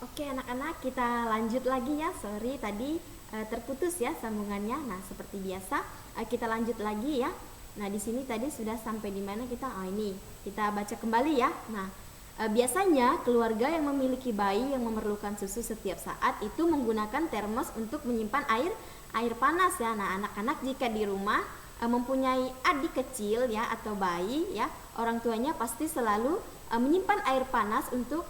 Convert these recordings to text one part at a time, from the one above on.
Oke anak-anak, kita lanjut lagi ya. Sorry tadi terputus ya sambungannya. Nah, seperti biasa kita lanjut lagi ya. Nah, di sini tadi sudah sampai di mana kita? Ini kita baca kembali ya. Nah, biasanya keluarga yang memiliki bayi yang memerlukan susu setiap saat itu menggunakan termos untuk menyimpan air panas ya. Nah, anak-anak jika di rumah mempunyai adik kecil ya atau bayi ya, orang tuanya pasti selalu menyimpan air panas untuk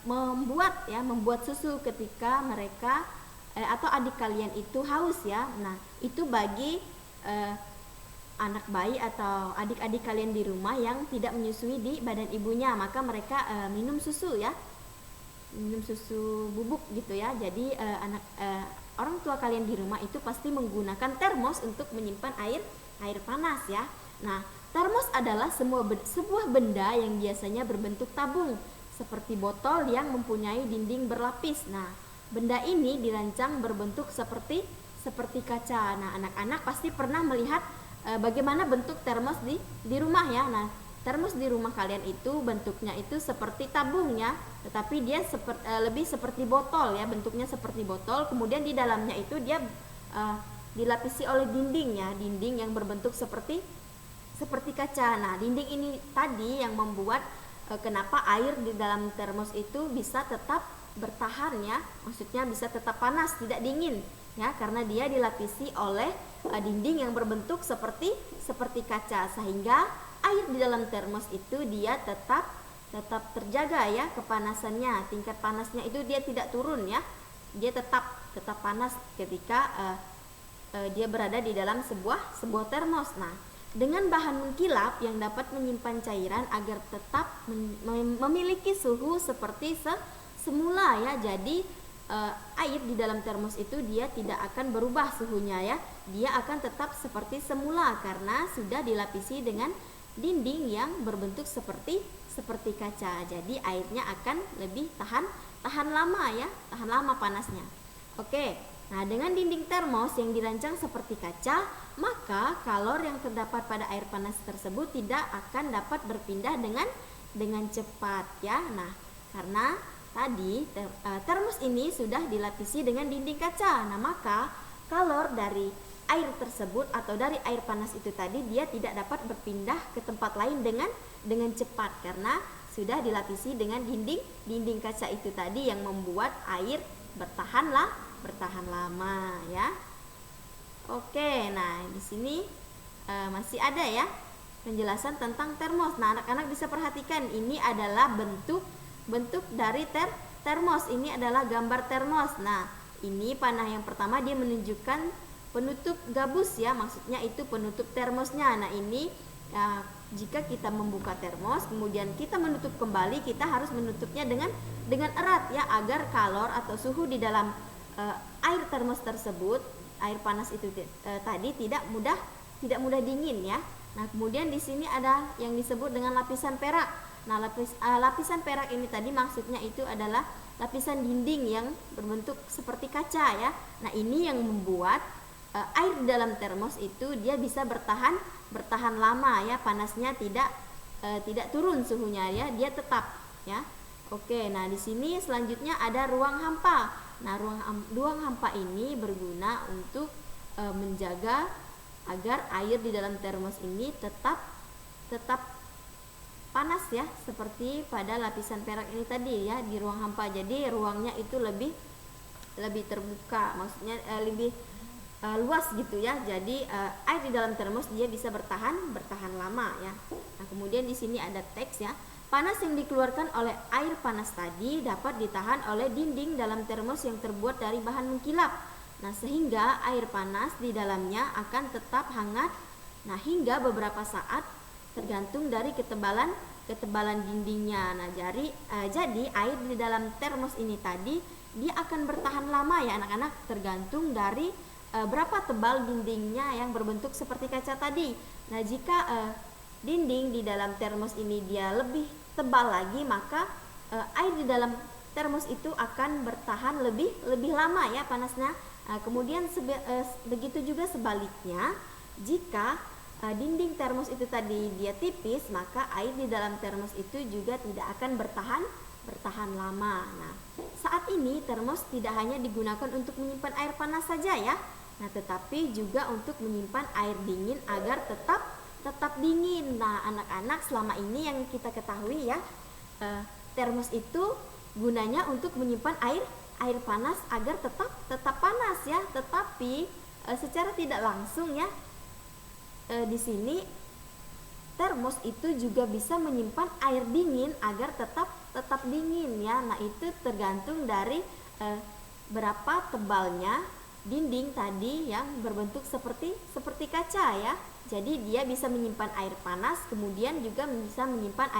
membuat susu ketika mereka atau adik kalian itu haus ya. Nah, itu bagi anak bayi atau adik-adik kalian di rumah yang tidak menyusui di badan ibunya, maka mereka minum susu ya, minum susu bubuk gitu ya. Jadi orang tua kalian di rumah itu pasti menggunakan termos untuk menyimpan air panas ya. Nah, termos adalah sebuah benda yang biasanya berbentuk tabung seperti botol yang mempunyai dinding berlapis. Nah, benda ini dirancang berbentuk seperti kaca. Nah, anak-anak pasti pernah melihat bagaimana bentuk termos di rumah ya. Nah, termos di rumah kalian itu bentuknya itu seperti tabung ya, tetapi dia lebih seperti botol ya, bentuknya seperti botol. Kemudian di dalamnya itu dia dilapisi oleh dinding ya, dinding yang berbentuk seperti kaca. Nah, dinding ini tadi yang membuat kenapa air di dalam termos itu bisa tetap bertahan ya, maksudnya bisa tetap panas, tidak dingin ya, karena dia dilapisi oleh dinding yang berbentuk seperti kaca, sehingga air di dalam termos itu dia tetap terjaga ya kepanasannya, tingkat panasnya itu dia tidak turun ya, dia tetap panas ketika dia berada di dalam sebuah termos. Nah, dengan bahan mengkilap yang dapat menyimpan cairan agar tetap memiliki suhu seperti semula ya. Jadi air di dalam termos itu dia tidak akan berubah suhunya ya, dia akan tetap seperti semula karena sudah dilapisi dengan dinding yang berbentuk seperti kaca. Jadi airnya akan lebih tahan lama ya, tahan lama panasnya. Oke, nah dengan dinding termos yang dirancang seperti kaca, maka kalor yang terdapat pada air panas tersebut tidak akan dapat berpindah dengan cepat ya. Nah, karena tadi termos ini sudah dilapisi dengan dinding kaca. Nah, maka kalor dari air tersebut atau dari air panas itu tadi dia tidak dapat berpindah ke tempat lain dengan cepat karena sudah dilapisi dengan dinding kaca itu tadi yang membuat air bertahan lama ya. Oke, nah di sini masih ada ya penjelasan tentang termos. Nah, anak-anak bisa perhatikan ini adalah bentuk dari termos. Ini adalah gambar termos. Nah, ini panah yang pertama dia menunjukkan penutup gabus ya, maksudnya itu penutup termosnya. Nah, ini jika kita membuka termos kemudian kita menutup kembali, kita harus menutupnya dengan erat ya, agar kalor atau suhu di dalam air termos tersebut, air panas itu tadi tidak mudah dingin ya. Nah, kemudian di sini ada yang disebut dengan lapisan perak. Nah, lapisan perak ini tadi maksudnya itu adalah lapisan dinding yang berbentuk seperti kaca ya. Nah, ini yang membuat air di dalam termos itu dia bisa bertahan lama ya, panasnya tidak turun suhunya ya, dia tetap ya. Oke, nah di sini selanjutnya ada ruang hampa. Nah, ruang hampa ini berguna untuk menjaga agar air di dalam termos ini tetap panas ya, seperti pada lapisan perak ini tadi ya, di ruang hampa. Jadi ruangnya itu lebih terbuka, maksudnya lebih luas gitu ya. Jadi air di dalam termos dia bisa bertahan lama ya. Nah, kemudian di sini ada teks ya. Panas yang dikeluarkan oleh air panas tadi dapat ditahan oleh dinding dalam termos yang terbuat dari bahan mengkilap. Nah, sehingga air panas di dalamnya akan tetap hangat. Nah, hingga beberapa saat tergantung dari ketebalan dindingnya. Nah, jadi air di dalam termos ini tadi dia akan bertahan lama ya anak-anak, tergantung dari berapa tebal dindingnya yang berbentuk seperti kaca tadi. Nah, jika dinding di dalam termos ini dia lebih tebal lagi, maka air di dalam termos itu akan bertahan lebih lama ya panasnya. Kemudian begitu juga sebaliknya, jika dinding termos itu tadi dia tipis, maka air di dalam termos itu juga tidak akan bertahan bertahan lama. Nah, saat ini termos tidak hanya digunakan untuk menyimpan air panas saja ya. Nah, tetapi juga untuk menyimpan air dingin agar tetap dingin. Nah, anak-anak, selama ini yang kita ketahui ya, termos itu gunanya untuk menyimpan air panas agar tetap panas ya. Tetapi secara tidak langsung ya, di sini termos itu juga bisa menyimpan air dingin agar tetap dingin ya. Nah, itu tergantung dari berapa tebalnya dinding tadi yang berbentuk seperti kaca ya. Jadi dia bisa menyimpan air panas, kemudian juga bisa menyimpan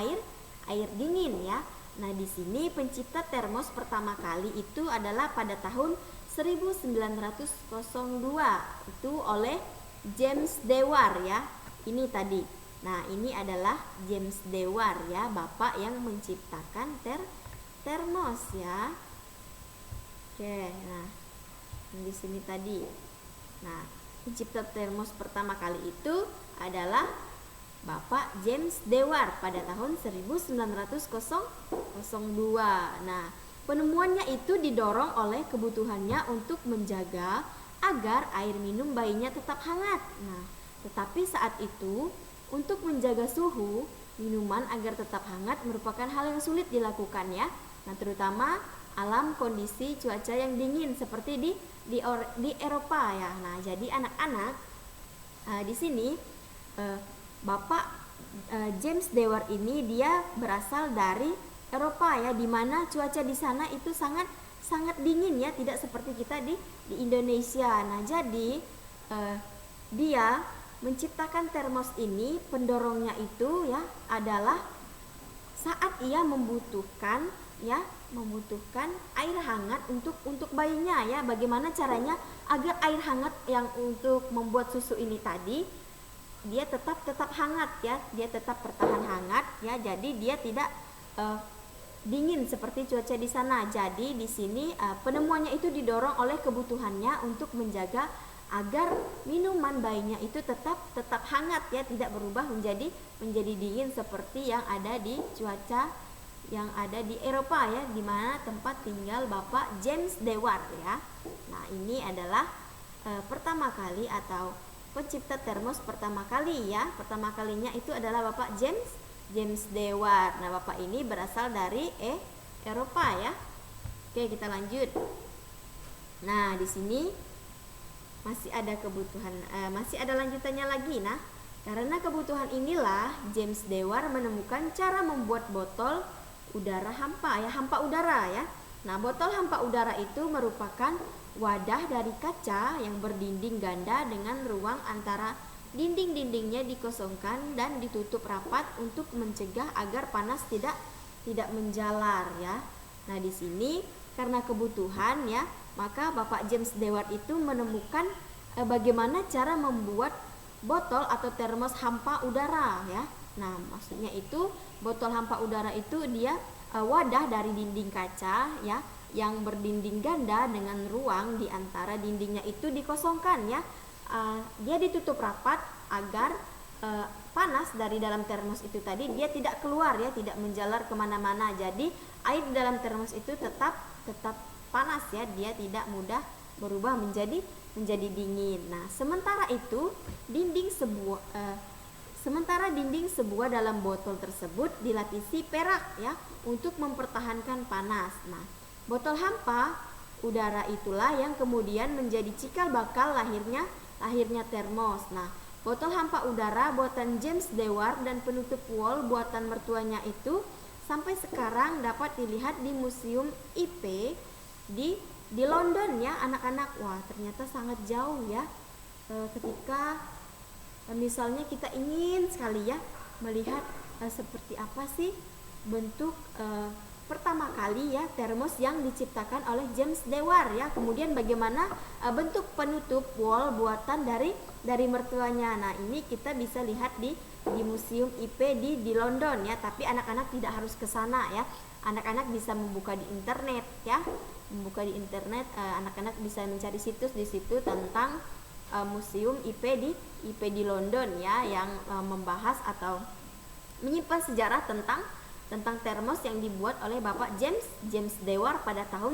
air dingin ya. Nah, di sini pencipta termos pertama kali itu adalah pada tahun 1902 itu oleh James Dewar ya. Ini tadi. Nah, ini adalah James Dewar ya, bapak yang menciptakan termos ya. Oke, nah di sini tadi. Nah, pencipta termos pertama kali itu adalah Bapak James Dewar pada tahun 1902. Nah, penemuannya itu didorong oleh kebutuhannya untuk menjaga agar air minum bayinya tetap hangat. Nah, tetapi saat itu untuk menjaga suhu minuman agar tetap hangat merupakan hal yang sulit dilakukan ya. Nah, terutama alam kondisi cuaca yang dingin seperti di Eropa ya. Nah, jadi anak-anak di sini Bapak James Dewar ini dia berasal dari Eropa ya, di mana cuaca di sana itu sangat dingin ya, tidak seperti kita di Indonesia. Nah, jadi dia menciptakan termos ini, pendorongnya itu ya adalah saat ia membutuhkan air hangat untuk bayinya ya. Bagaimana caranya agar air hangat yang untuk membuat susu ini tadi dia tetap hangat ya, dia tetap bertahan hangat ya. Jadi dia tidak dingin seperti cuaca di sana. Jadi di sini penemuannya itu didorong oleh kebutuhannya untuk menjaga agar minuman bayinya itu tetap hangat ya, tidak berubah menjadi dingin seperti yang ada di cuaca yang ada di Eropa ya, di mana tempat tinggal Bapak James Dewar ya. Nah, ini adalah pertama kali atau pencipta termos pertama kali ya. Pertama kalinya itu adalah Bapak James Dewar. Nah, Bapak ini berasal dari Eropa ya. Oke, kita lanjut. Nah, di sini masih ada lanjutannya lagi. Nah, karena kebutuhan inilah James Dewar menemukan cara membuat botol udara hampa udara ya. Nah, botol hampa udara itu merupakan wadah dari kaca yang berdinding ganda dengan ruang antara dinding-dindingnya dikosongkan dan ditutup rapat untuk mencegah agar panas tidak menjalar ya. Nah, di sini karena kebutuhan ya, maka Bapak James Dewar itu menemukan bagaimana cara membuat botol atau termos hampa udara ya. Nah, maksudnya itu botol hampa udara itu dia wadah dari dinding kaca ya yang berdinding ganda dengan ruang di antara dindingnya itu dikosongkan ya. Dia ditutup rapat agar panas dari dalam termos itu tadi dia tidak keluar ya, tidak menjalar kemana-mana. Jadi air di dalam termos itu tetap panas ya, dia tidak mudah berubah menjadi dingin. Nah, sementara dinding sebuah dalam botol tersebut dilapisi perak ya untuk mempertahankan panas. Nah, botol hampa udara itulah yang kemudian menjadi cikal bakal lahirnya termos. Nah, botol hampa udara buatan James Dewar dan penutup wall buatan mertuanya itu sampai sekarang dapat dilihat di Museum IP di London ya, anak-anak. Wah, ternyata sangat jauh ya. Ketika misalnya kita ingin sekali ya melihat seperti apa sih bentuk pertama kali ya termos yang diciptakan oleh James Dewar ya. Kemudian bagaimana bentuk penutup wall buatan dari mertuanya. Nah, ini kita bisa lihat di Museum IP di London ya. Tapi anak-anak tidak harus ke sana ya. Anak-anak bisa membuka di internet ya. Anak-anak bisa mencari situs di situ tentang Museum IP di London ya, yang membahas atau menyimpan sejarah tentang tentang termos yang dibuat oleh Bapak James Dewar pada tahun